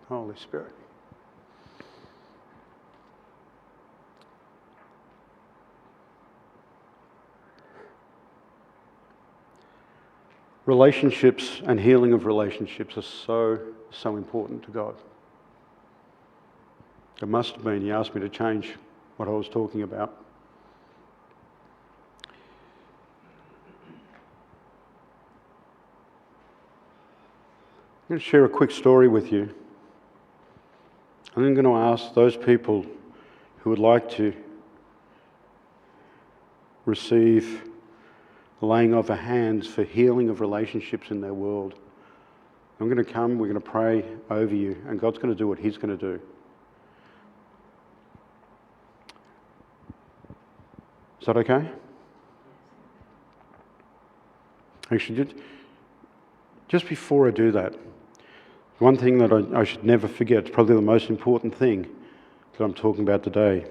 Holy Spirit. Relationships and healing of relationships are so important to God. It must have been. He asked me to change what I was talking about. I'm going to share a quick story with you. And I'm going to ask those people who would like to receive the laying of hands for healing of relationships in their world I'm going to come, we're going to pray over you, and God's going to do what He's going to do. Is that okay? Actually, just before I do that, one thing that I should never forget, it's probably the most important thing that I'm talking about today.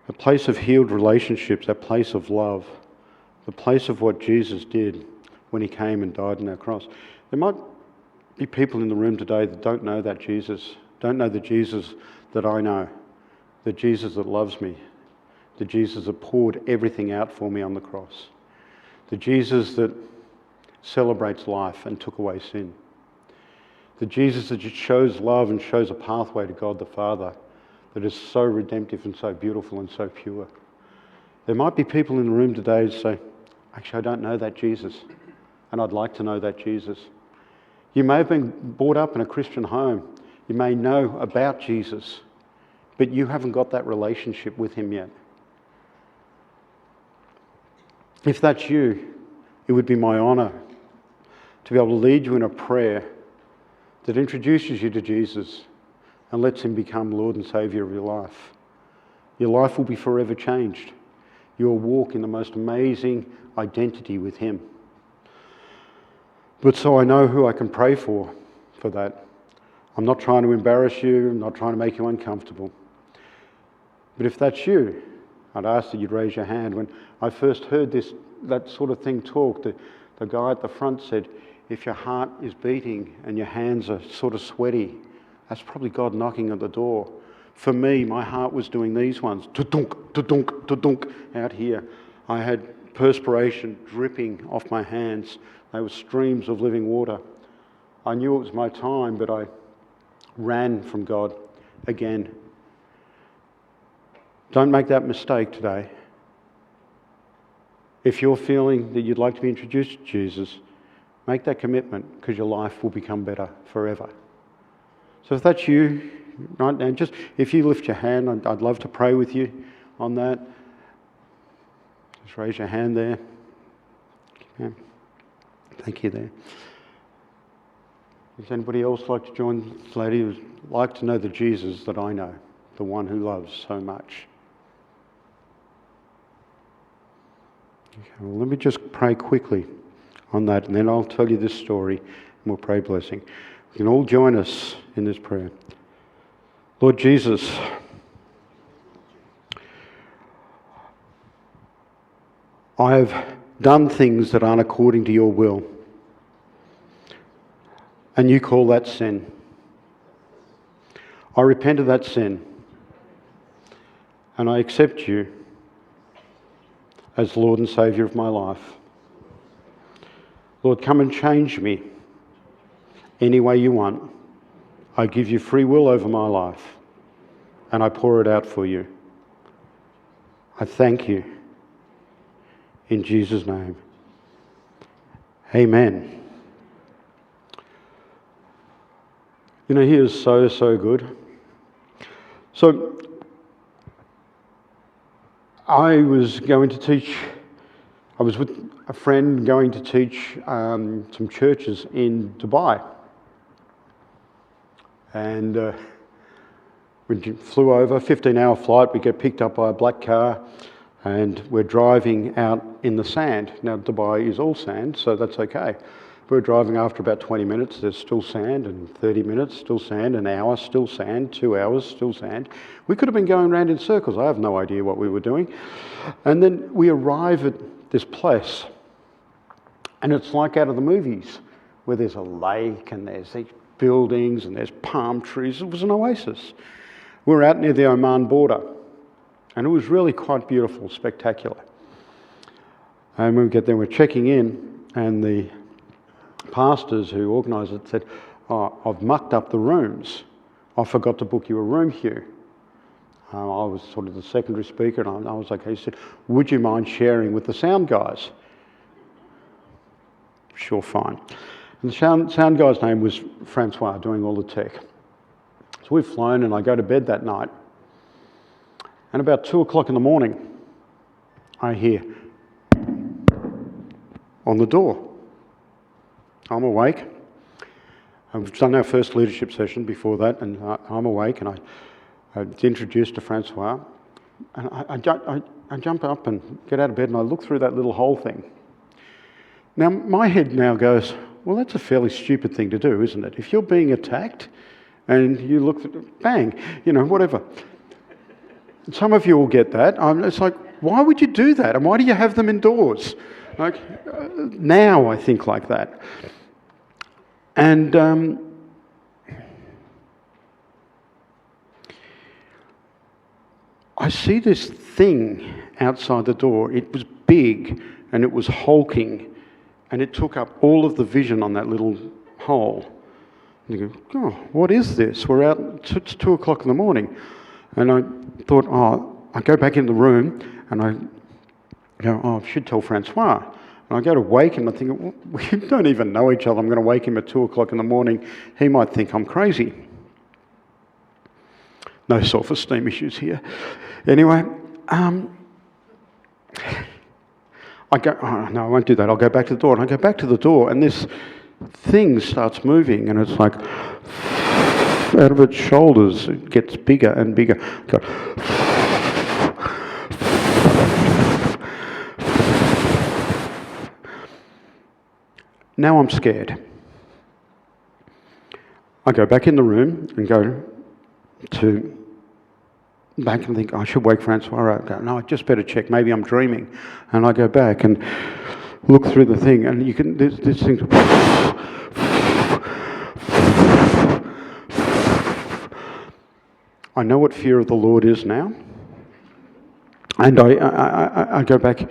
A place of healed relationships, that place of love, the place of what Jesus did when He came and died on our cross. There might be people in the room today that don't know that Jesus, don't know the Jesus that I know, the Jesus that loves me, the Jesus that poured everything out for me on the cross, the Jesus that celebrates life and took away sin, the Jesus that just shows love and shows a pathway to God the Father that is so redemptive and so beautiful and so pure. There might be people in the room today who say, actually, I don't know that Jesus, and I'd like to know that Jesus. You may have been brought up in a Christian home. You may know about Jesus, but you haven't got that relationship with Him yet. If that's you, it would be my honour to be able to lead you in a prayer that introduces you to Jesus and lets Him become Lord and Saviour of your life. Your life will be forever changed. You will walk in the most amazing identity with Him. But so I know who I can pray for that. I'm not trying to embarrass you, I'm not trying to make you uncomfortable. But if that's you, I'd ask that you'd raise your hand. When I first heard that sort of thing talk, the guy at the front said, if your heart is beating and your hands are sort of sweaty, that's probably God knocking at the door. For me, my heart was doing these ones, to-dunk, to-dunk, to-dunk, out here. I had perspiration dripping off my hands. They were streams of living water. I knew it was my time, but I ran from God again. Don't make that mistake today. If you're feeling that you'd like to be introduced to Jesus, make that commitment, because your life will become better forever. So if that's you right now, just if you lift your hand, I'd love to pray with you on that. Just raise your hand there. Okay. Thank you there. Does anybody else like to join this lady who'd like to know the Jesus that I know, the one who loves so much? Okay, well, let me just pray quickly on that, and then I'll tell you this story, and we'll pray blessing. You can all join us in this prayer. Lord Jesus, I have done things that aren't according to your will, and you call that sin. I repent of that sin, and I accept you as Lord and Saviour of my life. Lord, come and change me any way you want. I give you free will over my life, and I pour it out for you. I thank you. In Jesus' name. Amen. You know, He is so, so good. So, I was with a friend going to teach some churches in Dubai. And we flew over, 15-hour flight, we get picked up by a black car, and we're driving out in the sand. Now, Dubai is all sand, so that's okay. We're driving after about 20 minutes, there's still sand, and 30 minutes, still sand, an hour, still sand, 2 hours, still sand. We could have been going around in circles. I have no idea what we were doing. And then we arrive at this place, and it's like out of the movies, where there's a lake, and there's these buildings, and there's palm trees. It was an oasis. We were out near the Oman border, and it was really quite beautiful, spectacular. And when we get there, we're checking in, and the pastors who organised it said, "Oh, I've mucked up the rooms. I forgot to book you a room, Hugh." I was sort of the secondary speaker, and I was okay. He said, "Would you mind sharing with the sound guys?" Sure, fine. And the sound guy's name was Francois, doing all the tech. So we've flown, and I go to bed that night. And about 2 o'clock in the morning, I hear on the door. I'm awake, We've done our first leadership session before that, and I'm awake, and I introduced to Francois, and I jump up and get out of bed, and I look through that little hole thing. Now, my head now goes, well, that's a fairly stupid thing to do, isn't it? If you're being attacked, and you look, bang, whatever. Some of you will get that. It's like, why would you do that? And why do you have them indoors? Like, now I think like that. And I see this thing outside the door. It was big and it was hulking, and it took up all of the vision on that little hole. And you go, oh, what is this? We're out, it's 2 o'clock in the morning. And I thought, I go back in the room and I go, I should tell Francois. And I go to wake him, I think, well, we don't even know each other. I'm going to wake him at 2 o'clock in the morning. He might think I'm crazy. No self-esteem issues here. Anyway, I go, no, I won't do that. I'll go back to the door. And I go back to the door, and this thing starts moving, and it's like, out of its shoulders, it gets bigger and bigger. Go, now I'm scared. I go back in the room and go back and think, I should wake Francois up. Go, no, I just better check. Maybe I'm dreaming. And I go back and look through the thing, and you can, this thing. I know what fear of the Lord is now. And I go back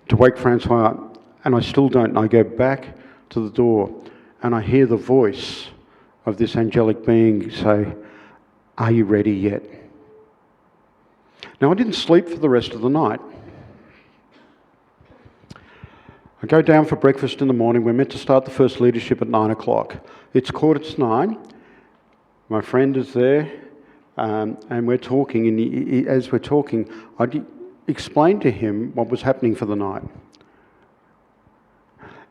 to wake Francois up, and I still don't. And I go back to the door, and I hear the voice of this angelic being say, are you ready yet? Now, I didn't sleep for the rest of the night. I go down for breakfast in the morning. We're meant to start the first leadership at 9 o'clock. It's 9:15. My friend is there, and we're talking. And as we're talking, I explained to him what was happening for the night.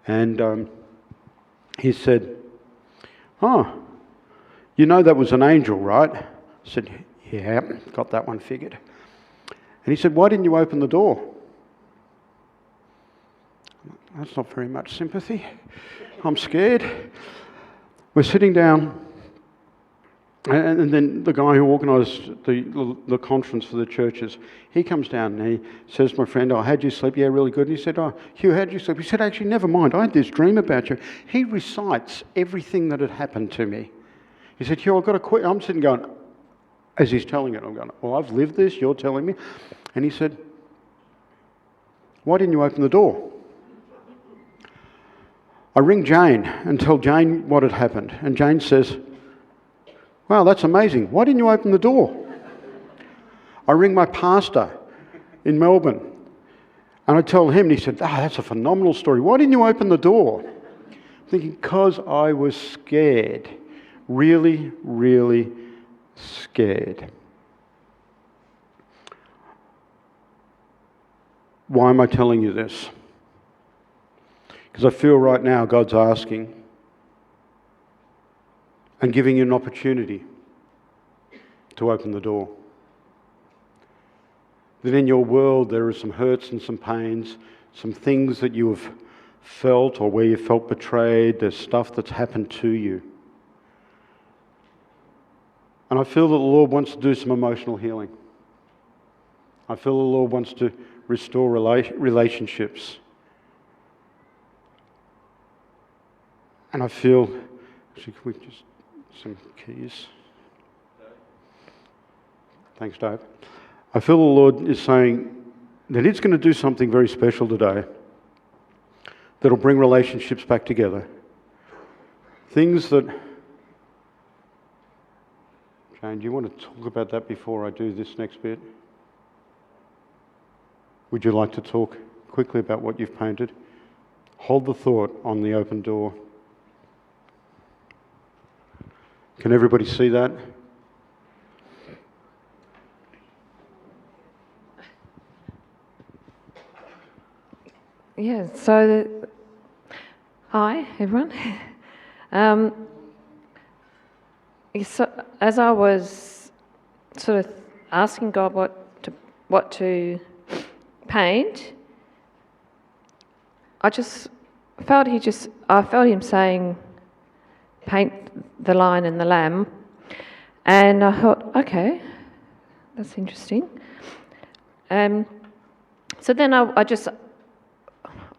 And he said, oh, you know that was an angel, right? I said, yeah, got that one figured. And he said, why didn't you open the door? That's not very much sympathy. I'm scared. We're sitting down, and then the guy who organised the conference for the churches, he comes down and he says to my friend, how'd you sleep? Yeah, really good. And he said, Hugh, how'd you sleep? He said, actually, never mind. I had this dream about you. He recites everything that had happened to me. He said, Hugh, I've got to quit. I'm sitting going, as he's telling it, I'm going, well, I've lived this, you're telling me. And he said, why didn't you open the door? I ring Jane and tell Jane what had happened. And Jane says, wow, that's amazing. Why didn't you open the door? I ring my pastor in Melbourne and I tell him, and he said, that's a phenomenal story. Why didn't you open the door? I'm thinking, because I was scared. Really, really scared. Why am I telling you this? Because I feel right now God's asking and giving you an opportunity to open the door. That in your world there are some hurts and some pains, some things that you have felt or where you felt betrayed, there's stuff that's happened to you. And I feel that the Lord wants to do some emotional healing. I feel the Lord wants to restore relationships. And I feel, actually, can we just, some keys. Thanks, Dave. I feel the Lord is saying that He's going to do something very special today that'll bring relationships back together. Things that... Jane, do you want to talk about that before I do this next bit? Would you like to talk quickly about what you've painted? Hold the thought on the open door. Can everybody see that? Yeah, so, hi everyone. So, as I was sort of asking God what to paint, I felt him saying, paint the lion and the lamb, and I thought, okay, that's interesting. So then I just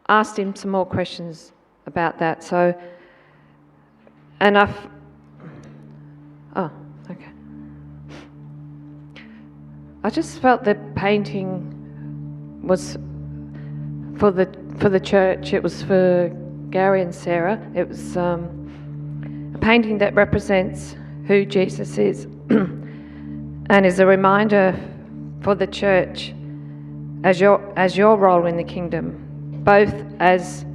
asked him some more questions about that. So, and okay. I just felt the painting was for the church. It was for Gary and Sarah. It was a painting that represents who Jesus is, and is a reminder for the church as your role in the kingdom, both as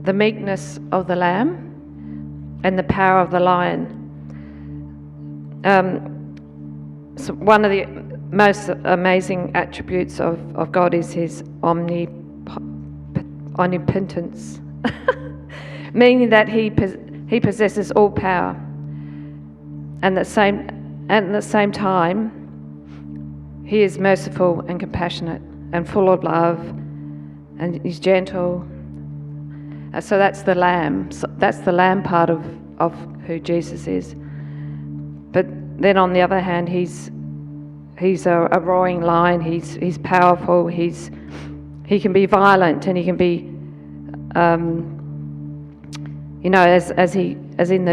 the meekness of the lamb and the power of the lion. So one of the most amazing attributes of God is his omnipotence, meaning that he possesses all power, and at the same time, he is merciful and compassionate and full of love, and he's gentle. So that's the lamb. So that's the lamb part of who Jesus is. But then on the other hand, he's a roaring lion. He's powerful. He can be violent, and he can be, as in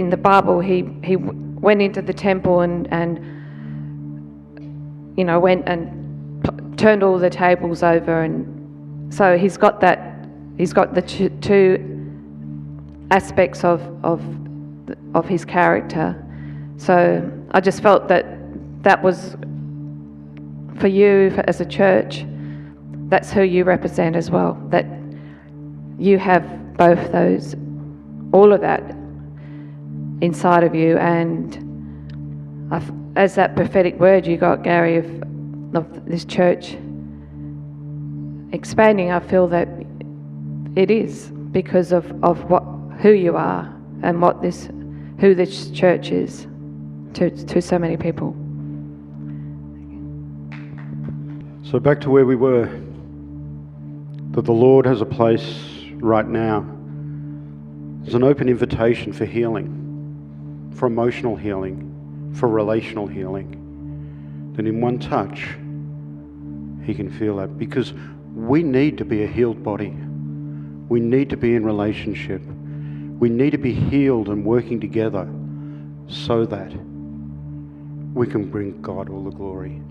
the Bible, he went into the temple and went and turned all the tables over, and so he's got that. He's got the two aspects of his character. So I just felt that was for you as a church. That's who you represent as well. That you have both those, all of that inside of you. And as that prophetic word you got, Gary, of this church expanding, I feel that it is because of who you are and who this church is to so many people. So back to where we were, that the Lord has a place right now. There's an open invitation for healing, for emotional healing, for relational healing. That in one touch, he can feel that, because we need to be a healed body. We need to be in relationship. We need to be healed and working together so that we can bring God all the glory.